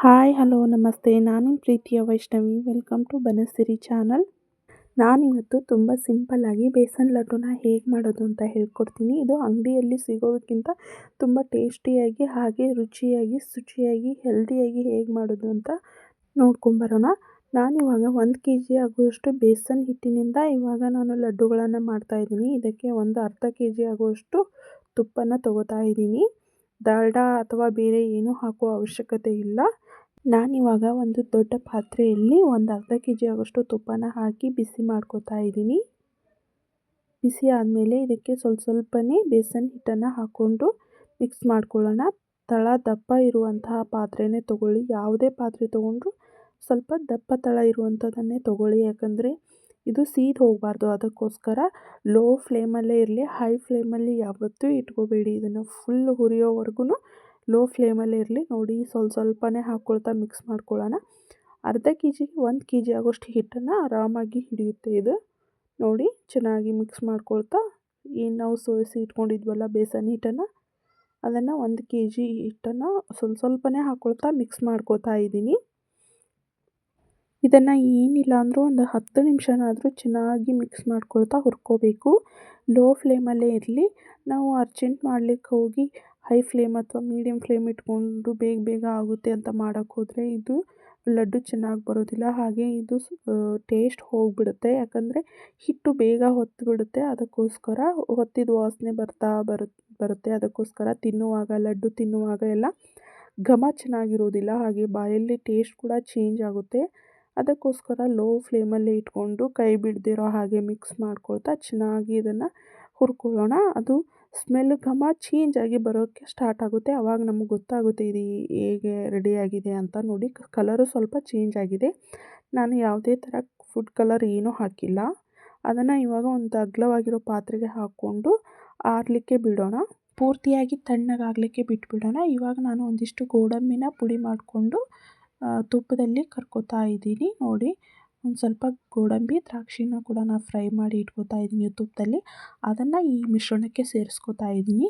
Hi hello ನಮಸ್ತೆ ನಾನು ನಿಮ್ಮ ಪ್ರೀತಿಯ Vaishnavi welcome to Banasiri channel. ನಾನಿವತ್ತು ತುಂಬ ಸಿಂಪಲ್ಲಾಗಿ ಬೇಸನ್ ಲಡ್ಡುನ ಹೇಗೆ ಮಾಡೋದು ಅಂತ ಹೇಳ್ಕೊಡ್ತೀನಿ. ಇದು ಅಂಗಡಿಯಲ್ಲಿ ಸಿಗೋದಕ್ಕಿಂತ ತುಂಬ ಟೇಸ್ಟಿಯಾಗಿ ಹಾಗೆ ರುಚಿಯಾಗಿ ಶುಚಿಯಾಗಿ ಹೆಲ್ದಿಯಾಗಿ ಹೇಗೆ ಮಾಡೋದು ಅಂತ ನೋಡ್ಕೊಂಬರೋಣ. ನಾನಿವಾಗ 1 kg ಆಗುವಷ್ಟು ಬೇಸನ್ ಹಿಟ್ಟಿನಿಂದ ಇವಾಗ ನಾನು ಲಡ್ಡುಗಳನ್ನು ಮಾಡ್ತಾಯಿದ್ದೀನಿ. ಇದಕ್ಕೆ ಒಂದು ಅರ್ಧ kg ಆಗುವಷ್ಟು ತುಪ್ಪನ ತಗೋತಾ ಇದ್ದೀನಿ. ಡಾಲ್ಡಾ ಅಥವಾ ಬೇರೆ ಏನೂ ಹಾಕೋ ಅವಶ್ಯಕತೆ ಇಲ್ಲ. ನಾನಿವಾಗ ಒಂದು ದೊಡ್ಡ ಪಾತ್ರೆಯಲ್ಲಿ ಒಂದು ಅರ್ಧ kg ಆಗೋಷ್ಟು ತುಪ್ಪನ ಹಾಕಿ ಬಿಸಿ ಮಾಡ್ಕೊತಾ ಇದ್ದೀನಿ. ಬಿಸಿ ಆದಮೇಲೆ ಇದಕ್ಕೆ ಸ್ವಲ್ಪನೇ ಬೇಸನ್ ಹಿಟ್ಟನ್ನು ಹಾಕ್ಕೊಂಡು ಮಿಕ್ಸ್ ಮಾಡ್ಕೊಳ್ಳೋಣ. ತಳ ದಪ್ಪ ಇರುವಂತಹ ಪಾತ್ರೆನೇ ತೊಗೊಳ್ಳಿ. ಯಾವುದೇ ಪಾತ್ರೆ ತೊಗೊಂಡ್ರು ಸ್ವಲ್ಪ ದಪ್ಪ ತಳ ಇರುವಂಥದ್ದನ್ನೇ ತೊಗೊಳ್ಳಿ, ಯಾಕಂದರೆ ಇದು ಸೀದು ಹೋಗಬಾರ್ದು. ಅದಕ್ಕೋಸ್ಕರ ಲೋ ಫ್ಲೇಮಲ್ಲೇ ಇರಲಿ, ಹೈ ಫ್ಲೇಮಲ್ಲಿ ಯಾವತ್ತೂ ಇಟ್ಕೋಬೇಡಿ. ಇದನ್ನು ಫುಲ್ ಹುರಿಯೋವರೆಗೂ ಲೋ ಫ್ಲೇಮಲ್ಲೇ ಇರಲಿ. ನೋಡಿ ಸ್ವಲ್ಪನೇ ಹಾಕ್ಕೊಳ್ತಾ ಮಿಕ್ಸ್ ಮಾಡ್ಕೊಳ್ಳೋಣ. ಅರ್ಧ kg 1 kg ಆಗೋಷ್ಟು ಹಿಟ್ಟನ್ನು ಆರಾಮಾಗಿ ಹಿಡಿಯುತ್ತೆ ಇದು. ನೋಡಿ ಚೆನ್ನಾಗಿ ಮಿಕ್ಸ್ ಮಾಡ್ಕೊಳ್ತಾ ಏನು ನಾವು ಸೋಸಿ ಇಟ್ಕೊಂಡಿದ್ವಲ್ಲ ಬೇಸನ್ ಹಿಟ್ಟನ್ನು, ಅದನ್ನು 1 kg ಹಿಟ್ಟನ್ನು ಸ್ವಲ್ಪನೇ ಹಾಕ್ಕೊಳ್ತಾ ಮಿಕ್ಸ್ ಮಾಡ್ಕೊತಾ ಇದ್ದೀನಿ. ಇದನ್ನು ಏನಿಲ್ಲ ಅಂದರೂ ಒಂದು 10 ನಿಮಿಷನಾದರೂ ಚೆನ್ನಾಗಿ ಮಿಕ್ಸ್ ಮಾಡ್ಕೊಳ್ತಾ ಹುರ್ಕೋಬೇಕು. ಲೋ ಫ್ಲೇಮಲ್ಲೇ ಇರಲಿ. ನಾವು ಅರ್ಜೆಂಟ್ ಮಾಡಲಿಕ್ಕೆ ಹೋಗಿ ಹೈ ಫ್ಲೇಮ್ ಅಥವಾ ಮೀಡಿಯಮ್ ಫ್ಲೇಮ್ ಇಟ್ಕೊಂಡು ಬೇಗ ಆಗುತ್ತೆ ಅಂತ ಮಾಡೋಕ್ಕೆ ಹೋದರೆ ಇದು ಲಡ್ಡು ಚೆನ್ನಾಗಿ ಬರೋದಿಲ್ಲ. ಹಾಗೆ ಇದು ಟೇಸ್ಟ್ ಹೋಗಿಬಿಡುತ್ತೆ, ಯಾಕಂದರೆ ಹಿಟ್ಟು ಬೇಗ ಹೊತ್ತು ಬಿಡುತ್ತೆ. ಅದಕ್ಕೋಸ್ಕರ ಹೊತ್ತಿದ ವಾಸನೆ ಬರುತ್ತೆ. ಅದಕ್ಕೋಸ್ಕರ ಲಡ್ಡು ತಿನ್ನುವಾಗ ಎಲ್ಲ ಘಮ ಚೆನ್ನಾಗಿರೋದಿಲ್ಲ. ಹಾಗೆ ಬಾಯಲ್ಲಿ ಟೇಸ್ಟ್ ಕೂಡ ಚೇಂಜ್ ಆಗುತ್ತೆ. ಅದಕ್ಕೋಸ್ಕರ ಲೋ ಫ್ಲೇಮಲ್ಲೇ ಇಟ್ಕೊಂಡು ಕೈ ಬಿಡದಿರೋ ಹಾಗೆ ಮಿಕ್ಸ್ ಮಾಡ್ಕೊಳ್ತಾ ಚೆನ್ನಾಗಿ ಇದನ್ನು ಹುರ್ಕೊಳ್ಳೋಣ. ಅದು ಸ್ಮೆಲ್ ಘಮ ಚೇಂಜ್ ಆಗಿ ಬರೋಕ್ಕೆ ಸ್ಟಾರ್ಟ್ ಆಗುತ್ತೆ. ಆವಾಗ ನಮಗೆ ಗೊತ್ತಾಗುತ್ತೆ ಇದು ಹೇಗೆ ರೆಡಿಯಾಗಿದೆ ಅಂತ. ನೋಡಿ ಕಲರು ಸ್ವಲ್ಪ ಚೇಂಜ್ ಆಗಿದೆ. ನಾನು ಯಾವುದೇ ಥರ ಫುಡ್ ಕಲರ್ ಏನೂ ಹಾಕಿಲ್ಲ. ಅದನ್ನು ಇವಾಗ ಒಂದು ಅಗಲವಾಗಿರೋ ಪಾತ್ರೆಗೆ ಹಾಕ್ಕೊಂಡು ಆರಲಿಕ್ಕೆ ಬಿಡೋಣ. ಪೂರ್ತಿಯಾಗಿ ತಣ್ಣಗಾಗಲಿಕ್ಕೆ ಬಿಟ್ಬಿಡೋಣ. ಇವಾಗ ನಾನು ಒಂದಿಷ್ಟು ಗೋಡಂಬಿನ ಪುಡಿ ಮಾಡಿಕೊಂಡು ತುಪ್ಪದಲ್ಲಿ ಕರ್ಕೋತಾ ಇದ್ದೀನಿ. ನೋಡಿ ಒಂದು ಸ್ವಲ್ಪ ಗೋಡಂಬಿ ದ್ರಾಕ್ಷಿನ ಕೂಡ ನಾನು ಫ್ರೈ ಮಾಡಿ ಇಟ್ಕೋತಾ ಇದ್ದೀನಿ ತುಪ್ಪದಲ್ಲಿ. ಅದನ್ನು ಈ ಮಿಶ್ರಣಕ್ಕೆ ಸೇರಿಸ್ಕೋತಾ ಇದ್ದೀನಿ.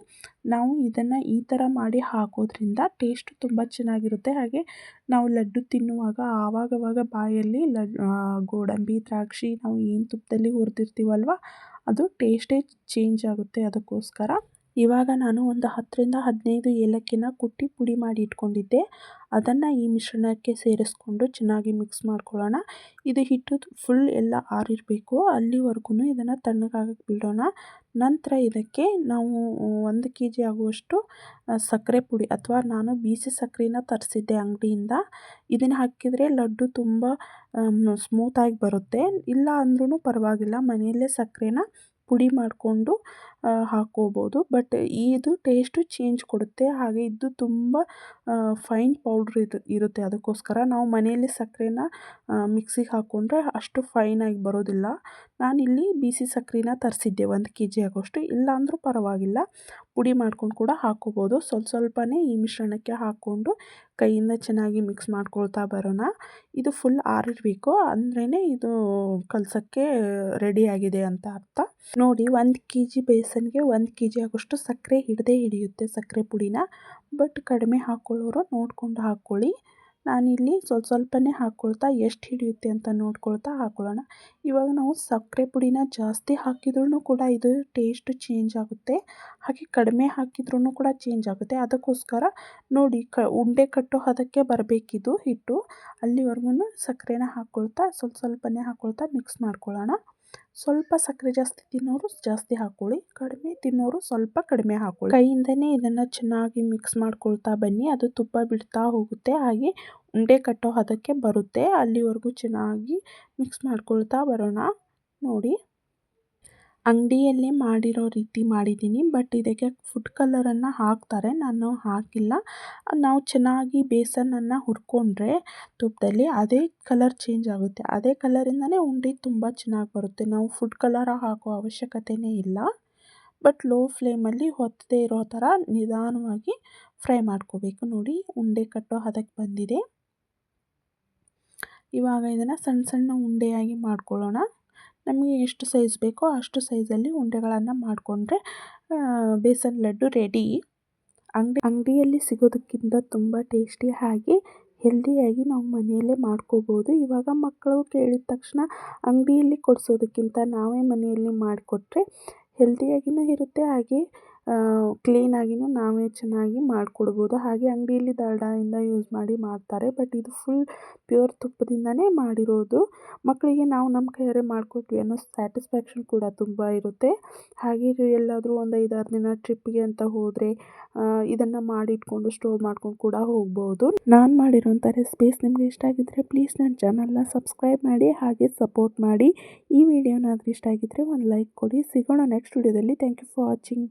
ನಾವು ಇದನ್ನು ಈ ಥರ ಮಾಡಿ ಹಾಕೋದ್ರಿಂದ ಟೇಸ್ಟ್ ತುಂಬ ಚೆನ್ನಾಗಿರುತ್ತೆ. ಹಾಗೆ ನಾವು ಲಡ್ಡು ತಿನ್ನುವಾಗ ಆವಾಗವಾಗ ಬಾಯಲ್ಲಿ ಗೋಡಂಬಿ ದ್ರಾಕ್ಷಿ ನಾವು ಏನು ತುಪ್ಪದಲ್ಲಿ ಹುರಿದಿರ್ತೀವಲ್ವ ಅದು ಟೇಸ್ಟೇ ಚೇಂಜ್ ಆಗುತ್ತೆ. ಅದಕ್ಕೋಸ್ಕರ ಇವಾಗ ನಾನು ಒಂದು 10ರಿಂದ 15 ಏಲಕ್ಕಿನ ಕುಟ್ಟಿ ಪುಡಿ ಮಾಡಿ ಇಟ್ಕೊಂಡಿದ್ದೆ. ಅದನ್ನು ಈ ಮಿಶ್ರಣಕ್ಕೆ ಸೇರಿಸ್ಕೊಂಡು ಚೆನ್ನಾಗಿ ಮಿಕ್ಸ್ ಮಾಡ್ಕೊಳ್ಳೋಣ. ಇದು ಹಿಟ್ಟು ಫುಲ್ ಎಲ್ಲ ಆರಿರಬೇಕು, ಅಲ್ಲಿವರೆಗೂ ಇದನ್ನು ತಣ್ಣಗಾಗಕ್ಕೆ ಬಿಡೋಣ. ನಂತರ ಇದಕ್ಕೆ ನಾವು 1 kg ಆಗುವಷ್ಟು ಸಕ್ಕರೆ ಪುಡಿ ಅಥವಾ ನಾನು ಬೀಸಿ ಸಕ್ಕರೆನ ತರಿಸಿದ್ದೆ ಅಂಗಡಿಯಿಂದ. ಇದನ್ನು ಹಾಕಿದರೆ ಲಡ್ಡು ತುಂಬ ಸ್ಮೂತಾಗಿ ಬರುತ್ತೆ. ಇಲ್ಲ ಅಂದ್ರೂ ಪರವಾಗಿಲ್ಲ, ಮನೆಯಲ್ಲೇ ಸಕ್ಕರೆನ ಪುಡಿ ಮಾಡಿಕೊಂಡು ಹಾಕ್ಕೋಬೋದು. ಬಟ್ ಇದು ಟೇಸ್ಟು ಚೇಂಜ್ ಕೊಡುತ್ತೆ. ಹಾಗೆ ಇದು ತುಂಬ ಫೈನ್ ಪೌಡ್ರ್ ಇರುತ್ತೆ. ಅದಕ್ಕೋಸ್ಕರ ನಾವು ಮನೆಯಲ್ಲಿ ಸಕ್ಕರೆನ ಮಿಕ್ಸಿಗೆ ಹಾಕ್ಕೊಂಡ್ರೆ ಅಷ್ಟು ಫೈನಾಗಿ ಬರೋದಿಲ್ಲ. ನಾನಿಲ್ಲಿ ಬಿಸಿ ಸಕ್ಕರೆನ ತರಿಸಿದ್ದೆ 1 kg ಆಗೋಷ್ಟು. ಇಲ್ಲ ಅಂದರೂ ಪರವಾಗಿಲ್ಲ, ಪುಡಿ ಮಾಡ್ಕೊಂಡು ಕೂಡ ಹಾಕ್ಕೋಬೋದು. ಸ್ವಲ್ಪನೇ ಈ ಮಿಶ್ರಣಕ್ಕೆ ಹಾಕ್ಕೊಂಡು ಕೈಯಿಂದ ಚೆನ್ನಾಗಿ ಮಿಕ್ಸ್ ಮಾಡ್ಕೊಳ್ತಾ ಬರೋಣ. ಇದು ಫುಲ್ ಆರಿರಬೇಕು, ಅಂದ್ರೇ ಇದು ಕಲಸೋಕ್ಕೆ ರೆಡಿಯಾಗಿದೆ ಅಂತ ಅರ್ಥ. ನೋಡಿ 1 kg ಬೇಸನ್ಗೆ 1 kg ಆಗೋಷ್ಟು ಸಕ್ಕರೆ ಹಿಡಿಯುತ್ತೆ ಸಕ್ಕರೆ ಪುಡಿನ. ಬಟ್ ಕಡಿಮೆ ಹಾಕ್ಕೊಳ್ಳೋರು ನೋಡಿಕೊಂಡು ಹಾಕ್ಕೊಳ್ಳಿ. ನಾನಿಲ್ಲಿ ಸ್ವಲ್ಪನೇ ಹಾಕ್ಕೊಳ್ತಾ ಎಷ್ಟು ಹಿಡಿಯುತ್ತೆ ಅಂತ ನೋಡ್ಕೊಳ್ತಾ ಹಾಕ್ಕೊಳ್ಳೋಣ. ಇವಾಗ ನಾವು ಸಕ್ಕರೆ ಪುಡಿನ ಜಾಸ್ತಿ ಹಾಕಿದ್ರೂ ಕೂಡ ಇದು ಟೇಸ್ಟ್ ಚೇಂಜ್ ಆಗುತ್ತೆ. ಹಾಗೆ ಕಡಿಮೆ ಹಾಕಿದ್ರೂ ಕೂಡ ಚೇಂಜ್ ಆಗುತ್ತೆ. ಅದಕ್ಕೋಸ್ಕರ ನೋಡಿ ಉಂಡೆ ಕಟ್ಟೋ ಹದಕ್ಕೆ ಬರಬೇಕಿದು ಹಿಟ್ಟು. ಅಲ್ಲಿವರೆಗೂ ಸಕ್ಕರೆನ ಹಾಕ್ಕೊಳ್ತಾ ಸ್ವಲ್ಪನೇ ಹಾಕ್ಕೊಳ್ತಾ ಮಿಕ್ಸ್ ಮಾಡ್ಕೊಳ್ಳೋಣ. ಸ್ವಲ್ಪ ಸಕ್ಕರೆ ಜಾಸ್ತಿ ತಿನ್ನೋರು ಜಾಸ್ತಿ ಹಾಕ್ಕೊಳ್ಳಿ, ಕಡಿಮೆ ತಿನ್ನೋರು ಸ್ವಲ್ಪ ಕಡಿಮೆ ಹಾಕ್ಕೊಳ್ಳಿ. ಕೈಯಿಂದನೇ ಇದನ್ನು ಚೆನ್ನಾಗಿ ಮಿಕ್ಸ್ ಮಾಡ್ಕೊಳ್ತಾ ಬನ್ನಿ. ಅದು ತುಪ್ಪ ಬಿಡ್ತಾ ಹೋಗುತ್ತೆ, ಹಾಗೆ ಉಂಡೆ ಕಟ್ಟೋ ಹದಕ್ಕೆ ಬರುತ್ತೆ. ಅಲ್ಲಿವರೆಗೂ ಚೆನ್ನಾಗಿ ಮಿಕ್ಸ್ ಮಾಡ್ಕೊಳ್ತಾ ಬರೋಣ. ನೋಡಿ ಅಂಗಡಿಯಲ್ಲೇ ಮಾಡಿರೋ ರೀತಿ ಮಾಡಿದ್ದೀನಿ. ಬಟ್ ಇದಕ್ಕೆ ಫುಡ್ ಕಲರನ್ನು ಹಾಕ್ತಾರೆ, ನಾನು ಹಾಕಿಲ್ಲ. ನಾವು ಚೆನ್ನಾಗಿ ಬೇಸನನ್ನು ಹುರ್ಕೊಂಡ್ರೆ ತುಪ್ಪದಲ್ಲಿ ಅದೇ ಕಲರ್ ಚೇಂಜ್ ಆಗುತ್ತೆ. ಅದೇ ಕಲರಿಂದನೇ ಉಂಡೆ ತುಂಬ ಚೆನ್ನಾಗಿ ಬರುತ್ತೆ. ನಾವು ಫುಡ್ ಕಲರ್ ಹಾಕೋ ಅವಶ್ಯಕತೆಯೇ ಇಲ್ಲ. ಬಟ್ ಲೋ ಫ್ಲೇಮಲ್ಲಿ ಹೊತ್ತದೇ ಇರೋ ಥರ ನಿಧಾನವಾಗಿ ಫ್ರೈ ಮಾಡ್ಕೋಬೇಕು. ನೋಡಿ ಉಂಡೆ ಕಟ್ಟೋ ಹದಕ್ಕೆ ಬಂದಿದೆ. ಇವಾಗ ಇದನ್ನು ಸಣ್ಣ ಉಂಡೆಯಾಗಿ ಮಾಡ್ಕೊಳ್ಳೋಣ. ನಮಗೆ ಎಷ್ಟು ಸೈಜ್ ಬೇಕೋ ಅಷ್ಟು ಸೈಜಲ್ಲಿ ಉಂಡೆಗಳನ್ನು ಮಾಡಿಕೊಂಡ್ರೆ ಬೇಸನ್ ಲಡ್ಡು ರೆಡಿ. ಅಂಗಡಿಯಲ್ಲಿ ಸಿಗೋದಕ್ಕಿಂತ ತುಂಬ ಟೇಸ್ಟಿ ಹಾಗೆ ಹೆಲ್ದಿಯಾಗಿ ನಾವು ಮನೆಯಲ್ಲೇ ಮಾಡ್ಕೋಬೋದು. ಇವಾಗ ಮಕ್ಕಳು ಕೇಳಿದ ತಕ್ಷಣ ಅಂಗಡಿಯಲ್ಲಿ ಕೊಡಿಸೋದಕ್ಕಿಂತ ನಾವೇ ಮನೆಯಲ್ಲಿ ಮಾಡಿಕೊಟ್ರೆ ಹೆಲ್ದಿಯಾಗಿಯೂ ಇರುತ್ತೆ, ಹಾಗೆ ಕ್ಲೀನಾಗಿಯೂ ನಾವೇ ಚೆನ್ನಾಗಿ ಮಾಡಿಕೊಡ್ಬೋದು. ಹಾಗೆ ಅಂಗಡಿಯಲ್ಲಿ ಡಾಲ್ಡಾಯಿಂದ ಯೂಸ್ ಮಾಡಿ ಮಾಡ್ತಾರೆ, ಬಟ್ ಇದು ಫುಲ್ ಪ್ಯೂರ್ ತುಪ್ಪದಿಂದನೇ ಮಾಡಿರೋದು. ಮಕ್ಕಳಿಗೆ ನಾವು ನಮ್ಮ ಕೈಯಾರೆ ಮಾಡಿಕೊಟ್ವಿ ಅನ್ನೋ ಸ್ಯಾಟಿಸ್ಫ್ಯಾಕ್ಷನ್ ಕೂಡ ತುಂಬ ಇರುತ್ತೆ. ಹಾಗೆ ಎಲ್ಲಾದರೂ ಒಂದು 5-6 ದಿನ ಟ್ರಿಪ್ಪಿಗೆ ಅಂತ ಹೋದರೆ ಇದನ್ನು ಮಾಡಿಟ್ಕೊಂಡು ಸ್ಟೋರ್ ಮಾಡ್ಕೊಂಡು ಕೂಡ ಹೋಗ್ಬೋದು. ನಾನು ಮಾಡಿರೋಂಥ ರೆಸಿಪೀಸ್ ನಿಮಗೆ ಇಷ್ಟ ಆಗಿದ್ದರೆ ಪ್ಲೀಸ್ ನನ್ನ ಚಾನಲ್ನ ಸಬ್ಸ್ಕ್ರೈಬ್ ಮಾಡಿ, ಹಾಗೆ ಸಪೋರ್ಟ್ ಮಾಡಿ. ಈ ವಿಡಿಯೋನಾದರೂ ಇಷ್ಟ ಆಗಿದ್ದರೆ ಒಂದು ಲೈಕ್ ಕೊಡಿ. ಸಿಗೋಣ ನೆಕ್ಸ್ಟ್ ವಿಡಿಯೋದಲ್ಲಿ. Thank you for watching.